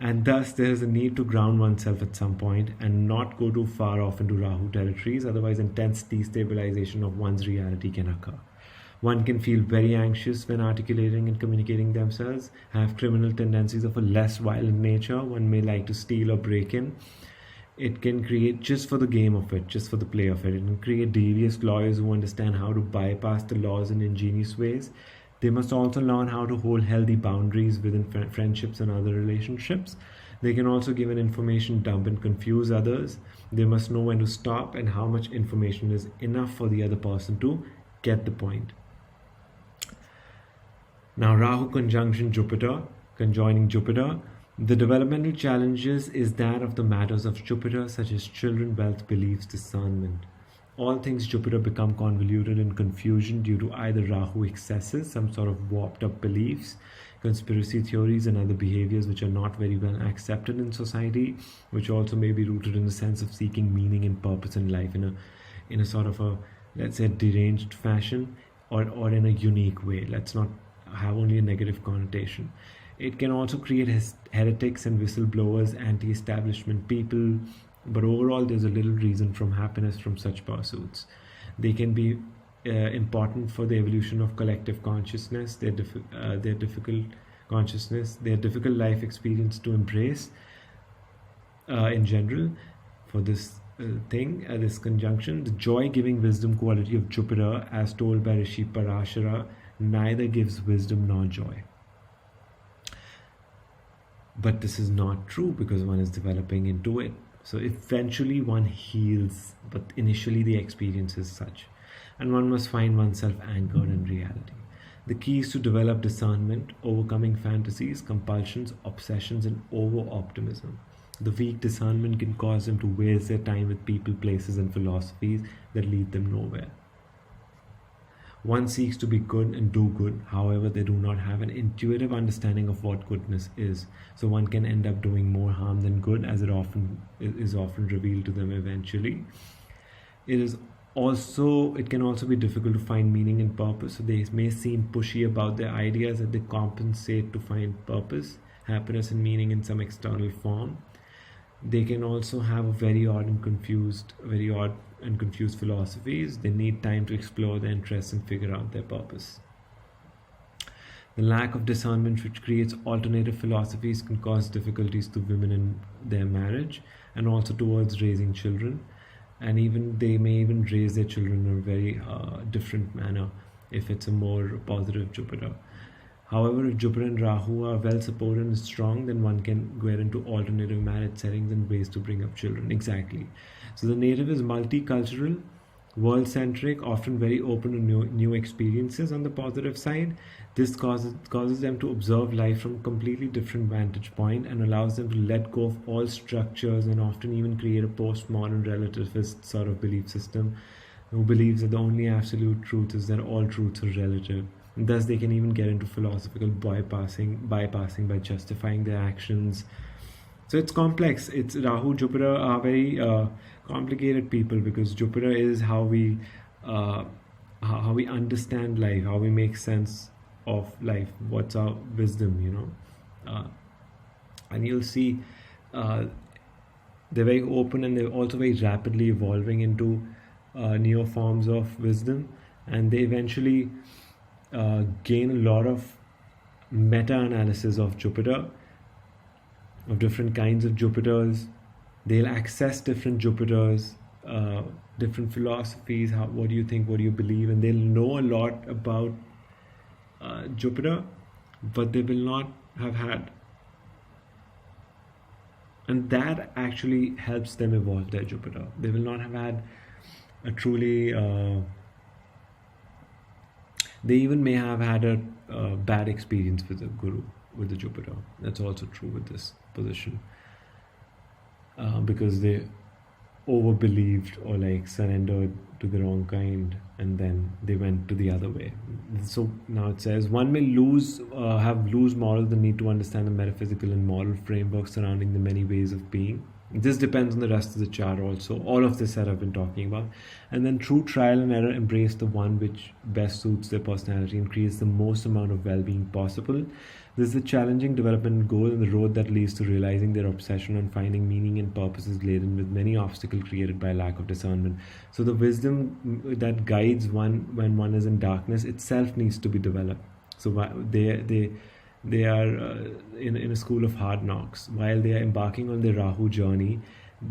And thus there is a need to ground oneself at some point and not go too far off into Rahu territories, otherwise intense destabilization of one's reality can occur. One can feel very anxious when articulating and communicating themselves, have criminal tendencies of a less violent nature. One may like to steal or break in. It can create, just for the game of it, just for the play of it, it can create devious lawyers who understand how to bypass the laws in ingenious ways. They must also learn how to hold healthy boundaries within friendships and other relationships. They can also give an information dump and confuse others. They must know when to stop and how much information is enough for the other person to get the point. Now, Rahu conjunction Jupiter, conjoining Jupiter. The developmental challenges is that of the matters of Jupiter, such as children, wealth, beliefs, discernment. All things Jupiter become convoluted in confusion due to either Rahu excesses, some sort of warped up beliefs, conspiracy theories and other behaviors which are not very well accepted in society, which also may be rooted in the sense of seeking meaning and purpose in life in a sort of a, let's say, deranged fashion, or in a unique way. Let's not have only a negative connotation. It can also create heretics and whistleblowers, anti-establishment people, but overall there's a little reason from happiness from such pursuits. They can be important for the evolution of collective consciousness, their difficult consciousness, their difficult life experience to embrace in general. For this this conjunction, the joy-giving wisdom quality of Jupiter, as told by Rishi Parashara, neither gives wisdom nor joy. But this is not true because one is developing into it. So eventually one heals, but initially the experience is such. And one must find oneself anchored in reality. The key is to develop discernment, overcoming fantasies, compulsions, obsessions, and over-optimism. The weak discernment can cause them to waste their time with people, places, and philosophies that lead them nowhere. One seeks to be good and do good, however, they do not have an intuitive understanding of what goodness is. So one can end up doing more harm than good, as it is often revealed to them eventually. It can also be difficult to find meaning and purpose. So they may seem pushy about their ideas that they compensate to find purpose, happiness, and meaning in some external form. They can also have a very odd and confused philosophies. They need time to explore their interests and figure out their purpose. The lack of discernment, which creates alternative philosophies, can cause difficulties to women in their marriage and also towards raising children. And they may even raise their children in a very different manner if it's a more positive Jupiter. However, if Jupiter and Rahu are well supported and strong, then one can get into alternative marriage settings and ways to bring up children. Exactly. So the native is multicultural, world-centric, often very open to new experiences on the positive side. This causes them to observe life from a completely different vantage point and allows them to let go of all structures and often even create a postmodern relativist sort of belief system who believes that the only absolute truth is that all truths are relative. And thus they can even get into philosophical bypassing by justifying their actions. So it's complex. It's Rahu, Jupiter are very complicated people, because Jupiter is how we understand life, how we make sense of life, what's our wisdom, and you'll see they're very open, and they're also very rapidly evolving into newer forms of wisdom, and they eventually gain a lot of meta-analysis of Jupiter, of different kinds of Jupiters. They'll access different Jupiters, different philosophies, what do you think, what do you believe, and they'll know a lot about Jupiter, but they will not have had, and that actually helps them evolve their Jupiter. They will not have had a truly they even may have had a bad experience with the Guru, with the Jupiter. That's also true with this position, because they over-believed or surrendered to the wrong kind, and then they went to the other way. So now it says, one may have loose morals, the need to understand the metaphysical and moral framework surrounding the many ways of being. This depends on the rest of the chart also. All of this that I've been talking about. And then through trial and error, embrace the one which best suits their personality and creates the most amount of well-being possible. This is a challenging development goal, and the road that leads to realizing their obsession on finding meaning and purpose is laden with many obstacles created by lack of discernment. So the wisdom that guides one when one is in darkness itself needs to be developed. So they are in a school of hard knocks. While they are embarking on their Rahu journey,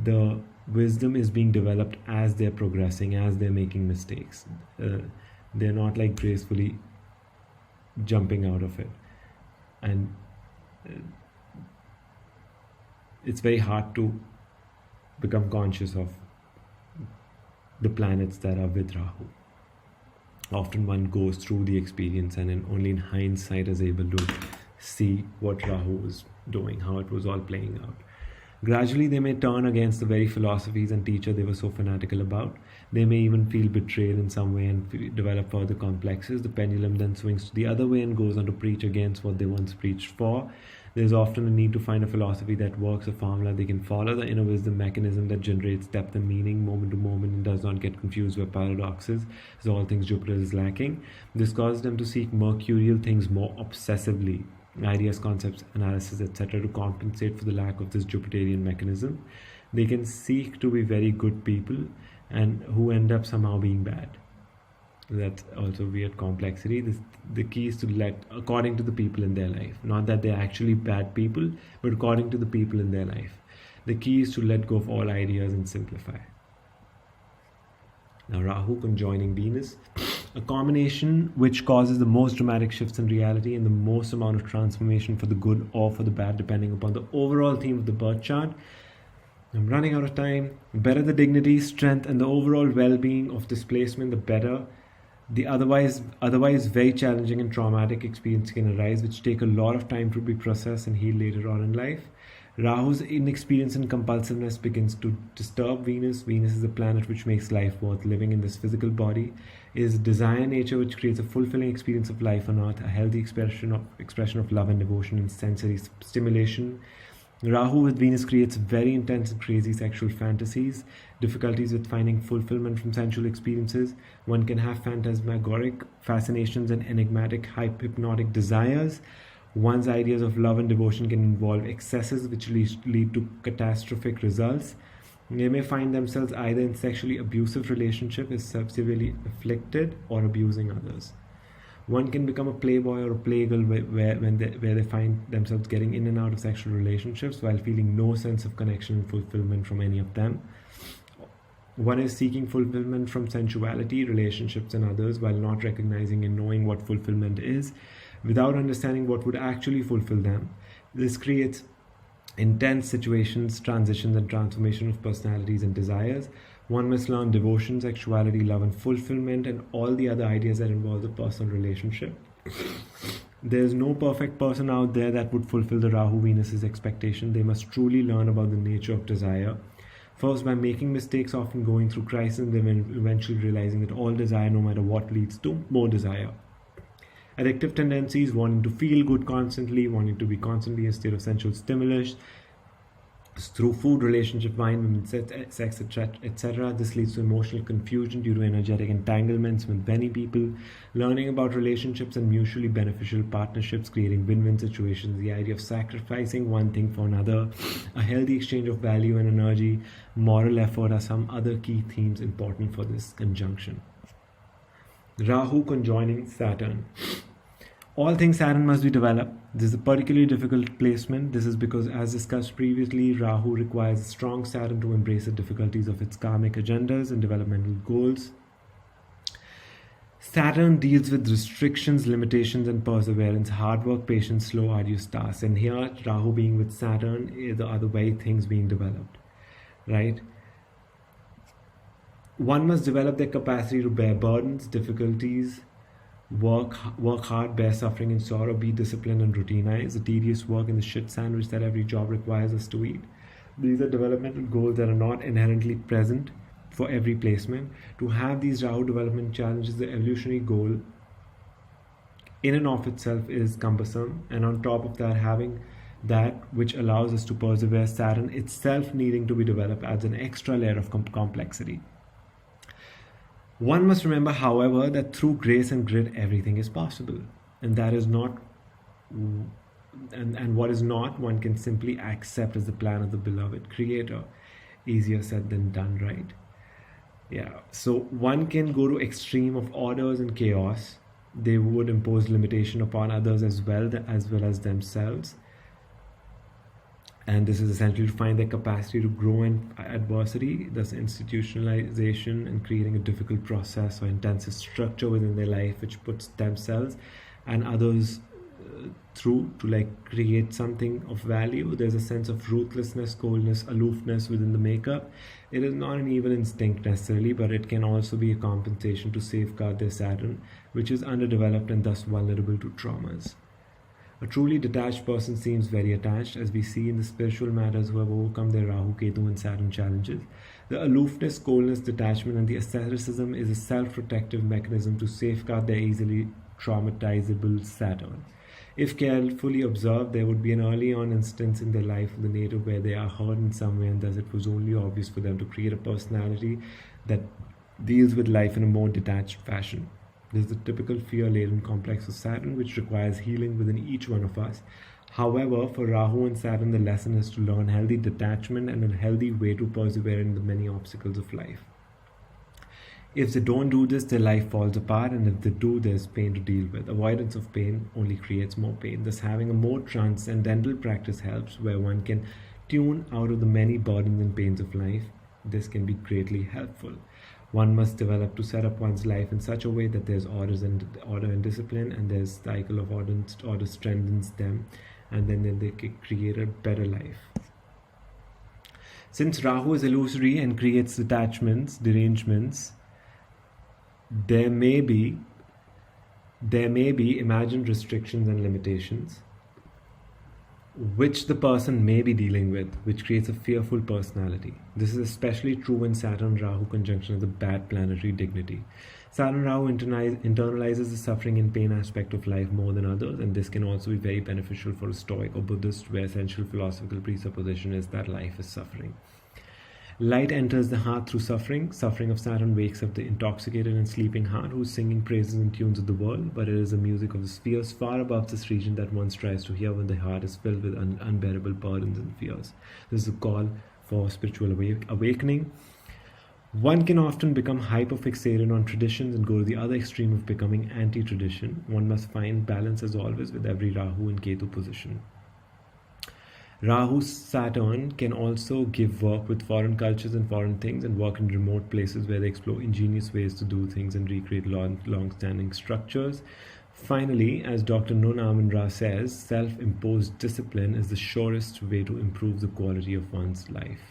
the wisdom is being developed as they're progressing, as they're making mistakes. They're not gracefully jumping out of it. And it's very hard to become conscious of the planets that are with Rahu. Often one goes through the experience and only in hindsight is able to see what Rahu was doing, how it was all playing out. Gradually, they may turn against the very philosophies and teacher they were so fanatical about. They may even feel betrayed in some way and develop further complexes. The pendulum then swings to the other way and goes on to preach against what they once preached for. There's often a need to find a philosophy that works, a formula they can follow, the inner wisdom mechanism that generates depth and meaning moment to moment and does not get confused by paradoxes, as all things Jupiter is lacking. This causes them to seek mercurial things more obsessively, ideas, concepts, analysis, etc., to compensate for the lack of this Jupiterian mechanism. They can seek to be very good people and who end up somehow being bad. That's also weird complexity. The key is to let according to the people in their life. Not that they're actually bad people, but according to the people in their life. The key is to let go of all ideas and simplify. Now Rahu conjoining Venus, a combination which causes the most dramatic shifts in reality and the most amount of transformation for the good or for the bad, depending upon the overall theme of the birth chart. I'm running out of time. The better the dignity, strength, and the overall well-being of this placement, the better the otherwise very challenging and traumatic experience can arise, which take a lot of time to be processed and healed later on in life. Rahu's inexperience and compulsiveness begins to disturb Venus. Venus is a planet which makes life worth living in this physical body. It is desire nature which creates a fulfilling experience of life on earth, a healthy expression of love and devotion and sensory stimulation. Rahu with Venus creates very intense and crazy sexual fantasies, difficulties with finding fulfillment from sensual experiences. One can have phantasmagoric fascinations and enigmatic, hypnotic desires. One's ideas of love and devotion can involve excesses which lead to catastrophic results. They may find themselves either in sexually abusive relationship, is severely afflicted, or abusing others. One can become a playboy or a playgirl where they find themselves getting in and out of sexual relationships while feeling no sense of connection and fulfillment from any of them. One is seeking fulfillment from sensuality, relationships, and others while not recognizing and knowing what fulfillment is, without understanding what would actually fulfill them. This creates intense situations, transitions, and transformation of personalities and desires. One must learn devotion, sexuality, love, and fulfillment, and all the other ideas that involve the personal relationship. There is no perfect person out there that would fulfill the Rahu Venus's expectation. They must truly learn about the nature of desire. First, by making mistakes, often going through crisis, and then eventually realizing that all desire, no matter what, leads to more desire. Addictive tendencies, wanting to feel good constantly, wanting to be constantly in a state of sensual stimulus, through food, relationship, wine, women, sex, etc. This leads to emotional confusion due to energetic entanglements with many people. Learning about relationships and mutually beneficial partnerships, creating win-win situations, the idea of sacrificing one thing for another, a healthy exchange of value and energy, moral effort are some other key themes important for this conjunction. Rahu conjoining Saturn. All things Saturn must be developed. This is a particularly difficult placement. This is because, as discussed previously, Rahu requires a strong Saturn to embrace the difficulties of its karmic agendas and developmental goals. Saturn deals with restrictions, limitations, and perseverance, hard work, patience, slow, arduous tasks. And here, Rahu being with Saturn, the other way things being developed, right? One must develop their capacity to bear burdens, difficulties, work hard, bear suffering and sorrow, be disciplined and routinized, the tedious work and the shit sandwich that every job requires us to eat. These are developmental goals that are not inherently present for every placement. To have these Rahu development challenges, the evolutionary goal in and of itself is cumbersome, and on top of that, having that which allows us to persevere, Saturn itself needing to be developed, adds an extra layer of complexity. One must remember, however, that through grace and grit, everything is possible. And that is not, and what is not, one can simply accept as the plan of the beloved Creator. Easier said than done, right? Yeah. So one can go to extreme of orders and chaos. They would impose limitation upon others as well as themselves. And this is essentially to find their capacity to grow in adversity, thus institutionalization and creating a difficult process or intensive structure within their life, which puts themselves and others through to create something of value. There's a sense of ruthlessness, coldness, aloofness within the makeup. It is not an evil instinct necessarily, but it can also be a compensation to safeguard their Saturn, which is underdeveloped and thus vulnerable to traumas. A truly detached person seems very attached, as we see in the spiritual matters who have overcome their Rahu, Ketu, and Saturn challenges. The aloofness, coldness, detachment, and the asceticism is a self-protective mechanism to safeguard their easily traumatizable Saturn. If carefully observed, there would be an early on instance in their life of the native where they are hurt in some way, and thus it was only obvious for them to create a personality that deals with life in a more detached fashion. This is the typical fear-laden complex of Saturn, which requires healing within each one of us. However, for Rahu and Saturn, the lesson is to learn healthy detachment and a healthy way to persevere in the many obstacles of life. If they don't do this, their life falls apart, and if they do, there's pain to deal with. Avoidance of pain only creates more pain. Thus, having a more transcendental practice helps, where one can tune out of the many burdens and pains of life. This can be greatly helpful. One must develop to set up one's life in such a way that there's order and discipline, and there's cycle of order strengthens them, and then they can create a better life. Since Rahu is illusory and creates detachments, derangements, there may be imagined restrictions and limitations which the person may be dealing with, which creates a fearful personality. This is especially true when Saturn Rahu conjunction has a bad planetary dignity. Saturn Rahu internalizes the suffering and pain aspect of life more than others, and this can also be very beneficial for a Stoic or Buddhist, where essential philosophical presupposition is that life is suffering. Light enters the heart through suffering. Suffering of Saturn wakes up the intoxicated and sleeping heart, who's singing praises and tunes of the world, but it is the music of the spheres far above this region that one tries to hear when the heart is filled with unbearable burdens and fears. This is a call for spiritual awakening. One can often become hyper-fixated on traditions and go to the other extreme of becoming anti-tradition. One must find balance as always with every Rahu and Ketu position. Rahu Saturn can also give work with foreign cultures and foreign things, and work in remote places where they explore ingenious ways to do things and recreate long-standing structures. Finally, as Dr. Nun Amun-Ra says, self-imposed discipline is the surest way to improve the quality of one's life.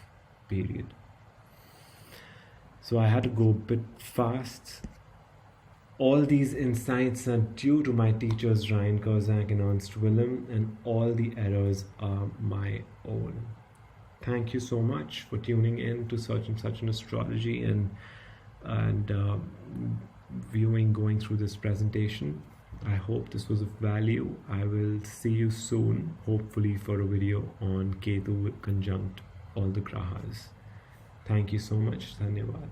Period. So I had to go a bit fast. All these insights are due to my teachers Ryan Kozak and Ernst Willem, and all the errors are my own. Thank you so much for tuning in to Searchinsachin Astrology and going through this presentation. I hope this was of value. I will see you soon, hopefully for a video on Ketu conjunct all the grahas. Thank you so much. Dhanyavad.